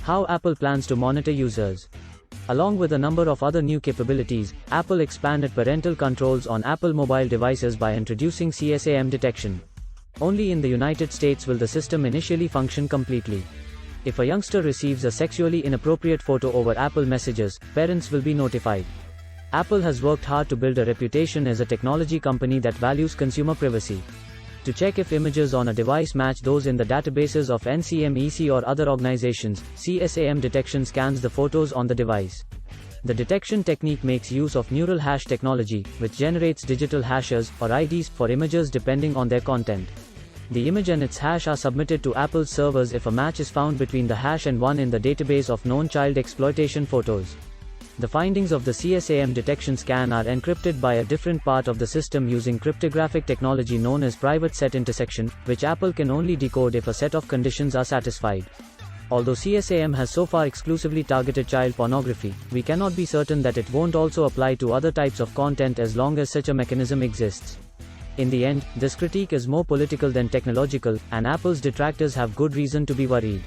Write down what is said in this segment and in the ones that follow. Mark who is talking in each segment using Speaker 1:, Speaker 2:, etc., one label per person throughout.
Speaker 1: How Apple plans to monitor users. Along with a number of other new capabilities, Apple expanded parental controls on Apple mobile devices by introducing CSAM detection. Only in the United States will the system initially function completely. If a youngster receives a sexually inappropriate photo over Apple Messages, parents will be notified. Apple has worked hard to build a reputation as a technology company that values consumer privacy. To check if images on a device match those in the databases of NCMEC or other organizations, CSAM detection scans the photos on the device. The detection technique makes use of neural hash technology, which generates digital hashes, or IDs, for images depending on their content. The image and its hash are submitted to Apple's servers if a match is found between the hash and one in the database of known child exploitation photos. The findings of the CSAM detection scan are encrypted by a different part of the system using cryptographic technology known as private set intersection, which Apple can only decode if a set of conditions are satisfied. Although CSAM has so far exclusively targeted child pornography, we cannot be certain that it won't also apply to other types of content as long as such a mechanism exists. In the end, this critique is more political than technological, and Apple's detractors have good reason to be worried.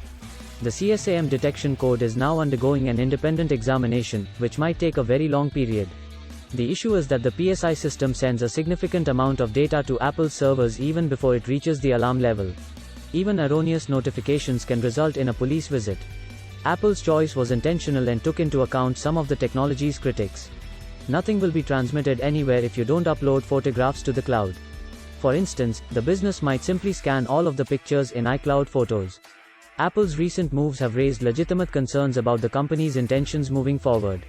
Speaker 1: The CSAM detection code is now undergoing an independent examination, which might take a very long period. The issue is that the PSI system sends a significant amount of data to Apple's servers even before it reaches the alarm level. Even erroneous notifications can result in a police visit. Apple's choice was intentional and took into account some of the technology's critics. Nothing will be transmitted anywhere if you don't upload photographs to the cloud. For instance, the business might simply scan all of the pictures in iCloud Photos. Apple's recent moves have raised legitimate concerns about the company's intentions moving forward.